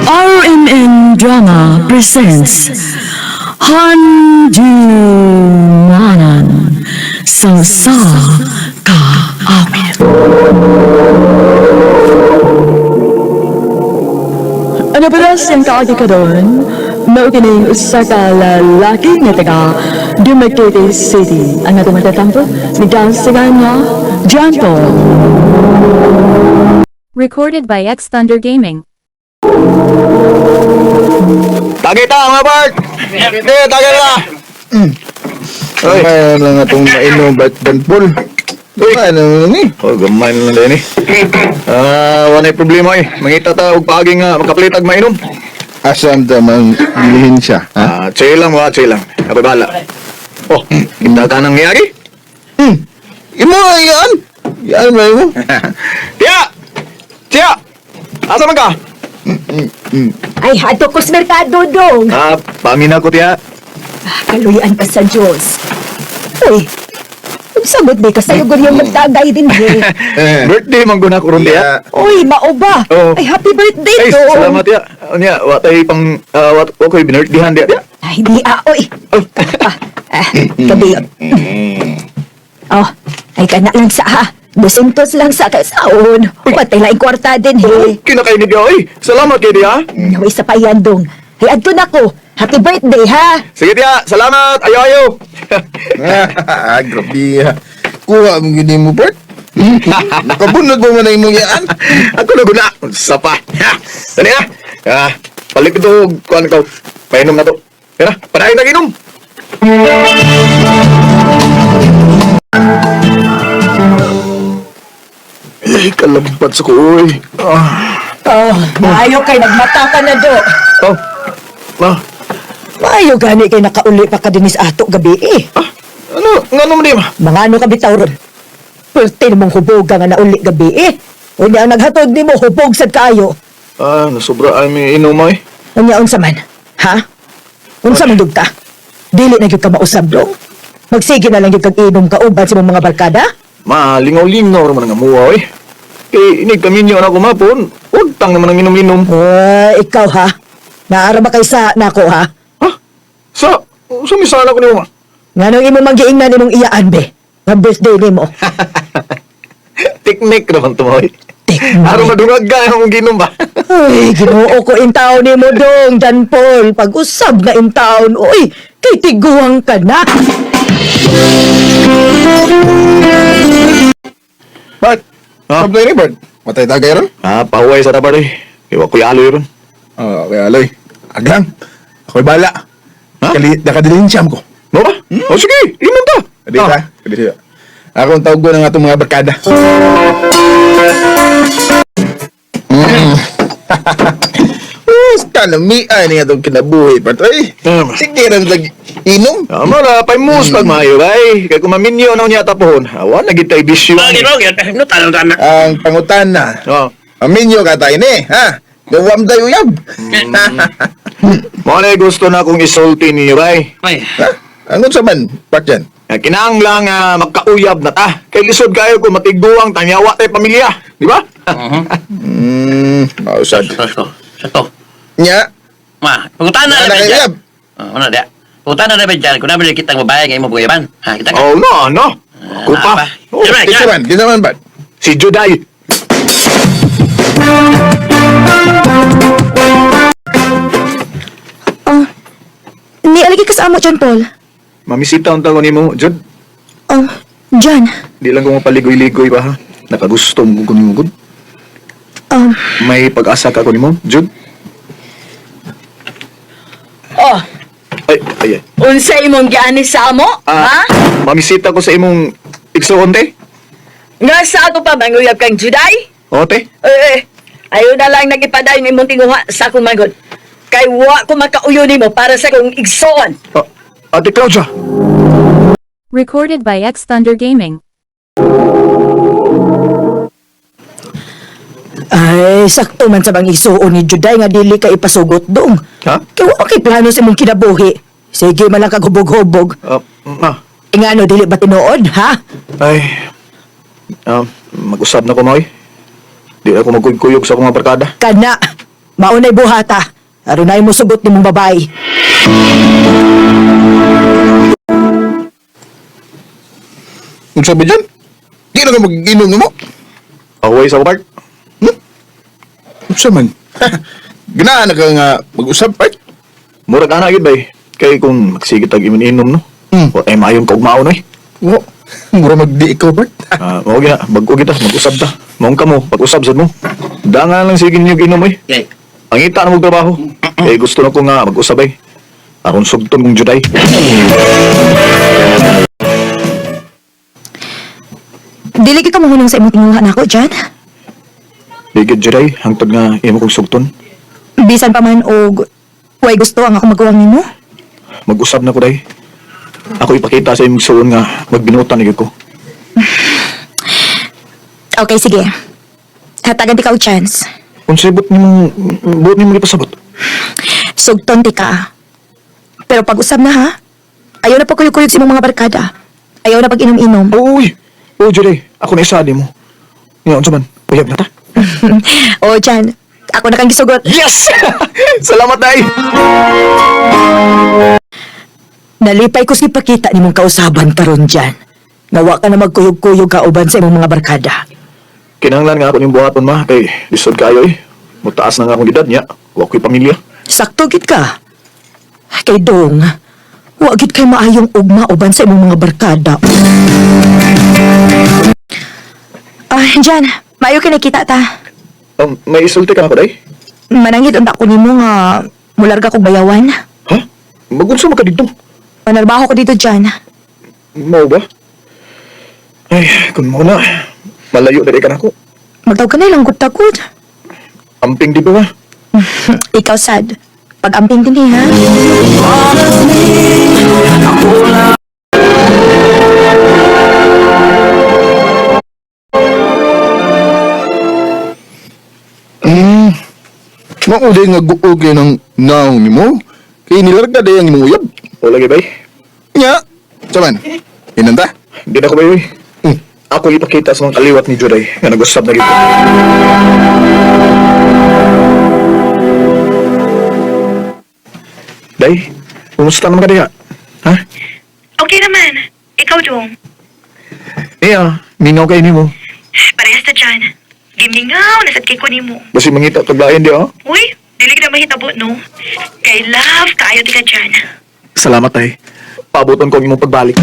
RMN Drama presents Handumanan Sa Ka Amin. Ano ba yung kaagi ka doon? Maukining usa ka lalaki nga taga Dumaguete City. Ang nga matatampo, nagkasigan niya, John Paul. Recorded by X Thunder Gaming. Tagay ta mga Bart! Hindi, tagay na! Oy, Kaya na nga itong mainom ba't danpol? Kaya na lang eh. oh, gamay na lang din eh. Wala problema eh. Mangita ta og paagi nga makapalitag mainom. Asam damang bilihin siya, ha? Chill lang mga, chill lang. Ako bahala. Oh, kita ka nang niyagi? Imo yan! Yan ba mo? Tia! Tia! Asa man ka? Ay, hato ko sa merkado, dong. Pamina ko tiya. Kaluyan ka sa Diyos. Uy, sabot di ka sa'yo yung magtagay din, eh. Birthday man guna ko ron tiya. Uy, mauba. Oo. Ay, happy birthday, Ay, dong. salamat tiya. Nya, watay pang, wakoy binirtdihan tiya. Ay, di uy. Gabi. Oh, ay kana lang sa ha. 200 lang sa kasaon. Patay lang kwarta din, he. Kinakainig niya, oy. Salamat kay tiya. Naway sa payan, dong. Ay, adto na ko. Happy birthday, ha? Sige tiya, salamat. Ayo. Grabe ha. Kuha mo gini mo, Bert. Nakabunod mo man na imong yan. Ako na guna. Sapa. Dali na. Balik ito. Kuhan ka. Painom na to. Yan na. Panahin na inom. Ay, kalampat sa kuoy. Oh, maayo kay nagmata ka na, do. Oh. Maayo gani kay nakauli pa ka dinis ato gabi, eh. Ano? Nga naman di ma? Mga ano ka bitaw ron? Pwerte namang hubog ka nga nauli gabi, eh. Unya ang naghatod ni mo, hubog sad kayo. Nasobra ay may inom ay. Unya, unsa man? Ha? Unsa man dug ka? Dili na gyud ka mausab, dong. Magsige na lang gyud kag inom ka uban sa imong mga barkada? Ma, lingaw-lingaw naman ang amuha ay. Inig kami niyo na kumapon. Huwag tang naman ang inom-inom. Ikaw ha? Naara ba kay sa nako ha? Ha? Sa misala ko niyo ma? Nga nung imo manggiingnan imong iyaan be? Nga birthday ni mo? Teknik naman to mo ay. Teknik. Araw madungag ka ang ginom ba? Ay, ginoo ko in taon ni mo dong, Jan Paul. Pag-usab na in taon, uy, kay tiguang ka na. Bert, sabay ni Bert. Matay tagay ron? Pahuway sa tabar eh. Iwa ko aloy ron. Kaya aloy. Agang. Ako'y bala. Ha? Nakadilin siyam ko. No ba? Sige, inom ta. Kadita, kadita. Ako ang tawag ko ng atong mga barkada. Kalamian niya itong kinabuhi, Bert. Ay, Tama. sige rin inom. Mara, pa'y muspag maayo ay. Kaya kung maminyo na niya tapon. Awan, nagitay bisyo. Ang pangutana. Aminyo ka tayo ni, ha? Gawam tayo uyab. Mga gusto na akong isulti niyo ay. Ha? Anong sa man, Bert yan? Kinahanglang magkauyab na ta. Kay lisod kayo kung matiguang tanyawa tayo pamilya. Di ba? Mausad. Sato. Nya, Punta na Ano na kayo ba uyab? Ano dia? Punta na ba dyan? Kung nabili kitang babae ngayon mo buyaban. Ha, kita ka? Oh, no. Kupa. Apa? Oh, Diba, di naman, di naman, Bert. si Juday. Ni alagi ka sa amo, John Paul. Mamisita ang taon ni mo, Jud. Oh, John. Di lang ko mapaligoy-ligoy ba ha? Nakagusto mo ko ni mo, Gud. May pag-asa ka ko ni mo, Jud. Oh, Ay. unsa imong giani sa amo? Ha? Mamisita ko sa imong igsuon, te. Nga sa ato pa manguyab kang Juday? O, te. Ayaw na lang nagipaday ng imong tinguha sa akong manggod. Kay wa ko makauyo nimo para sa akong igsoon. Ate Claudia. Recorded by X Thunder Gaming. Ay, sakto man sa bang isuon ni Juday nga dili ka ipasugot dong. Ha? Kaya wa kay plano sa imong kinabuhi. Sige man lang kaghubog-hubog. Ingano dili ba tinuod, ha? Ay. Mag-usab na ko, Moy. Di ako magkuyog sa akong mga barkada. Kana, maunay buhata. Aron na mo sugot ni mong babae. Kung sabi dyan, di na ka mag-inom mo. Away sa park. Usa man. Ginaan na ka nga mag-usap, Bart. Murag ana gid bay. Kay kung magsigit ag inom no. Wa ay mayon kog maon oy. Oo. Mura magdi ikaw, Bart. Mao gina, bago kita mag-usab ta. Maong kamo, pag-usab sad mo. Dangan lang sige niyo ginom oy. Okay. Ang ita na mong trabaho. Kay gusto na ko nga mag-usab ay. Aron sugton kong juday. Dili ka mahunong sa imong tinguhan ako, Jan. Bigid juday, hangtod nga imo kong sugton. Bisan pa man og way gusto ang ako magawang nimo. Mag-usab na ko day. Ako ipakita sa imong suon nga magbinutan ni ko. Okay, sige. Hatagan ti ka og chance. Unsay buot nimo gipasabot. Sugton ti ka. Pero pag-usab na ha. Ayaw na pagkuyog-kuyog sa imong mga barkada. Ayaw na pag-inom-inom. Uy. Oh, juday, ako na isali mo. Nga unsa man? Uyab na ta. O, Jan. Ako na kang gisugot. Yes! Salamat day. Nalipay ko si pakita ni mong kausaban karon Jan. Nawa ka na magkuyog-kuyog ka uban sa imong mga barkada. Kinahanglan nga ako ning buhaton ma kay lisod kayo eh. Mutaas na nga akong edad niya. Wa ko'y pamilya. Sakto gid ka. Kay Dong, wa gid kay maayong ugma uban sa imong mga barkada. Jan, maayo ka nakita ta. May isulti ka na ko day? Manangit unta ko nimo nga mularga kog bayawan. Ha? Magunsa man ka dito? Panarbaho ko dito, Jan. Mao ba? Ay, kung mo na. Malayo na rin ka na ako. Magtaw ka na ilang gud-tagod. Amping di ba ba? Ikaw sad. Pag-amping din ha. Mauday nga guog yun ang naong ni mo. Kaya nilarga day ang imong uyab. O lagi bay? Nya. Saman. Inanta. Di na ko bay, uy. Ako ipakita sa mga kaliwat ni Juday nga nag-usap na gito. Day, kumusta naman ka diha? Ha? Okay naman. Ikaw, Dong. Iya, mingaw kayo ni mo. Parehas na dyan. Gimingaw, nasad kay ko ni mo. Basi mangita taglayan di oh. Uy, dili ka na mahitabo, no? Kay love, kaayo di ka dyan. Salamat tay. Paabuton ko ang imong pagbalik.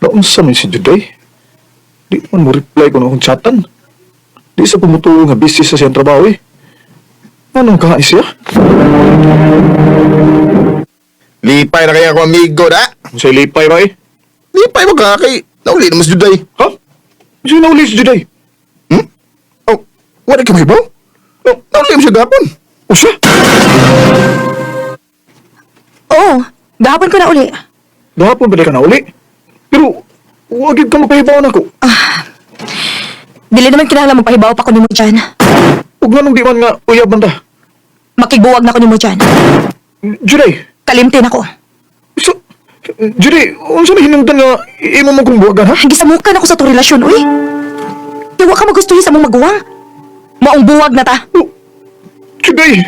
Naunsa man si Juday? Di man mo reply ko na akong chatan. Di sa pumutuo nga busy sa siyang trabaho eh. Anong kain siya? Lipay na kaya ako amigo da. Sa lipay ba eh? Lipay mo ka kay nauli na mas juday. Ha? Sino na ulit si Juday? Oh, wala ka mahibaw? Oh, nauli mo siya gapon. O siya? Oo, gahapon ko na uli. Gahapon ba di ka na uli? Pero, huwag ka mapahibaw na ko. Dili naman kinahanglan mo pahibaw pa ko nimo dyan. Huwag na nung di man nga uyab man ta. Makigbuwag na ko nimo dyan. Juday, Kalimtin ako. so, Juday, unsa na hinungdan nga imo mo kong buwagan ha? Gisamukan ako sa to relasyon, uy. Tiwa ka magustuhin sa mong maguwang. Maong buwag na ta. Oh, Juday!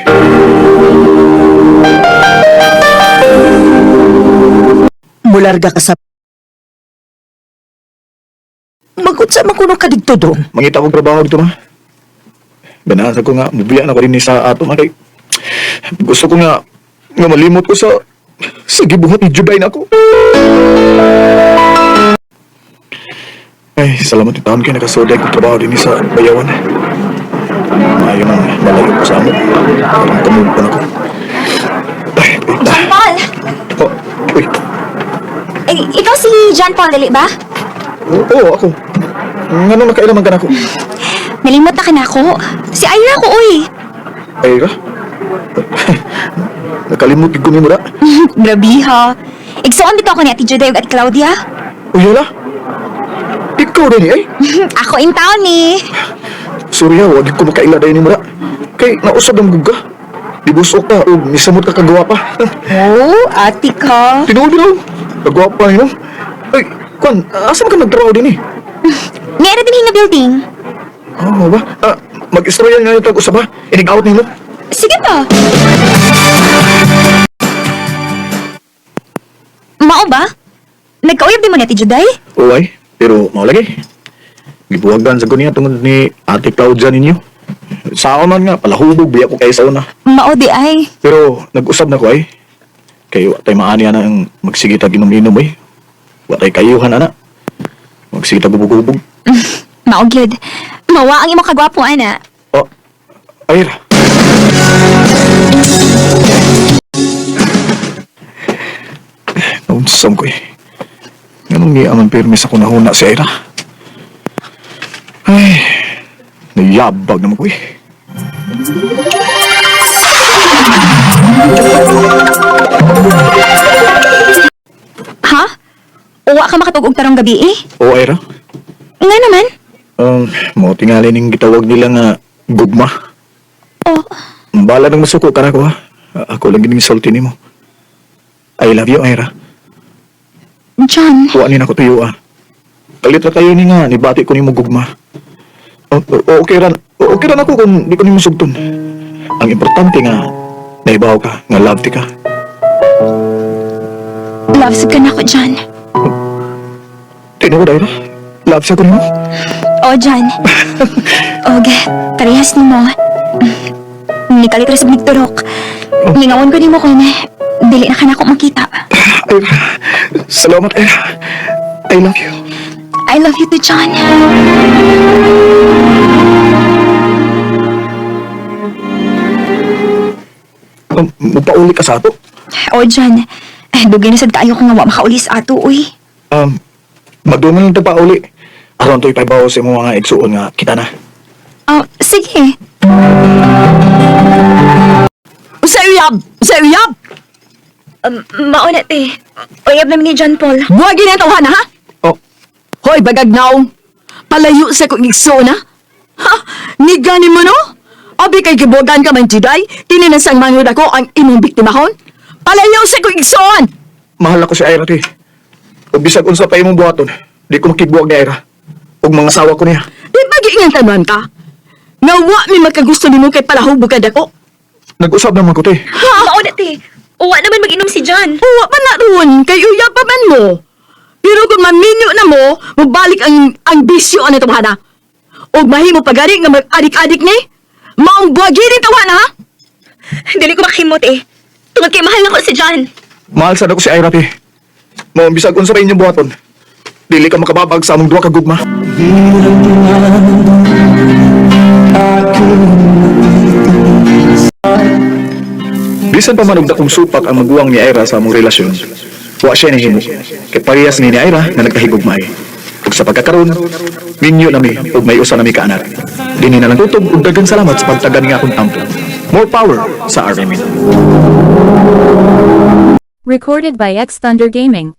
Mularga ka sa... Magutsa makunong ka dito, Dong. Mangita kong trabaho dito ma. Banasa ko nga, mubiya na ko rin sa ato ma kay. Gusto ko nga malimot ko sa gibuhat ni Juday na ako. Ay, salamat yung taon kayo nakasoday kong trabaho din sa bayawan. Maayo na malayo ko sa amo. Parang tumugpan ako. Ay, wait na. John Paul! Oh, uy. Eh, ikaw si John Paul, dali ba? Oo, ako. Nga nung nakailaman ka na ako. Nalimot na ka na ako. Si Ira ko, uy. Ay ka? Nakalimut ko ni mo na. Grabe ha. Igsuon dito ako ni Ate Juday ug Ate Claudia. Uy, hala. Ikaw rin eh. Ako in town ni. Sorry ha, wag ko makaila dahil ni mo na. Kay nausab ang guga. Di busok ka o nisamot ka kagawa pa. Oh, ate ka. Tinuod, tinuod. Nagwapa yun. Ay, Kwan, asa ka nagtrabaho din eh? Meron din nga building. Oo ba? Mag-istorya nga yung tag-usap ba? Inig-out nilo. Sige pa. Mao ba? Nagkauyab din mo na, Ate Juday? Uway, pero maulagi. Gibuwagan sa kunya tungod ni Ate Claudia ninyo. Sa ako man nga, palahubog, biya ko kayo sa una. Mao di ay. Pero nag-usap na ko ay. Kayo, tay maani na ang magsigita ginom-inom ay. Watay kayuhan ana. Magsigita bubog-bubog. Mao gyud. Mawa ang imong kagwapo ana. Oh, Ira. Naunsam ko eh. Ganun niya ang permis ako nahuna si Ira. Ay, nayabag naman ko eh. Ha? Uwa ka makatugog tarong gabi eh? O Ira, Nga naman? mo tingali ning gitawag nila nga gugma. Oh, Bala nang masuko ka na ko ha. Ako lang gining salty nimo. I love you, Ira. John. Tuwanin ako tuyo ah. Kalit na tayo ni nga, nibati ko ni mo gugma. Okay ran ako kung di ko ni mo sugton. Ang importante nga, naibaw ka, nga love ti ka. Love ka na ko, John. Tino ko dahil love siya ko ni mo. Oh, John. Og, karihas ni mo. Nikalit rin sa bigturok. Lingawan ko ni mo kung dili na ka na ako makita. Ira, salamat Ira. I love you. I love you too, John. Magpauli ka sa ato. Oh, John. Dugay na sad kaayo ko nga wa makaulis ato, uy. Magduman lang tagpauli. Aron to'y paibaw sa mga igsuon nga kita na. Oh, sige. Sa uyab! Sa uyab! Mauna, te. Uyab namin ni John Paul. Buwag na tawhan, ha? Oh, Hoy, bagagnaong! Palayo sa kong igso na? Ha? Nigani mo no? Abi kay gibogan ka man, Juday? Tininasang mangod ako ang imong biktimahon? Palayo sa kong igsoon! mahal ako si Ira ti. O bisag unsa pa imong buhaton, di ko makigbuwag ni Ira. Og mga asawa ko niya. Di bagi nga tanuan ka? Nga wa mi magkagusto ni mo kay palahubog ka dako? Nag-usap naman ko ti. Mauna, te. Uwa naman mag-inom si John. Uwa pa na ron, kay uyab pa man mo. Pero kung maminyo na mo, mabalik ang bisyo ano tawhana. O mahimo pagari nga mag-adik-adik ni? Maong buwagi rin tawhana, ha? Dili ko makahimot, eh. Tungod kay mahal na ko si John. Mahal sad ako si Ira ti. Mo bisag unsa pa inyong buhaton. Dili ka makababag sa among duha ka gugma. Bisan pa man og dakong supak ang maguwang ni Ira sa among relasyon, wa siya nahimo. Kay parehas ni Ira nga nagkahigugmay. Ug sa pagkakaroon, minyo nami ug may usa nami ka anak. Dinhi na lang tutob ug daghang salamat sa pagtagan nga akong ampla. More power sa RMN. Recorded by X Thunder Gaming.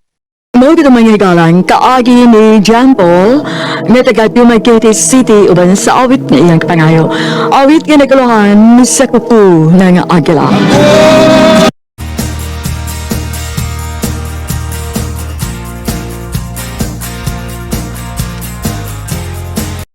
Mo kita mangigalang kaagi ni John Paul na taga Dumaguete City uban sa awit na iyang kapangayo. Awit nga naguluhan sa kuku ng Agila.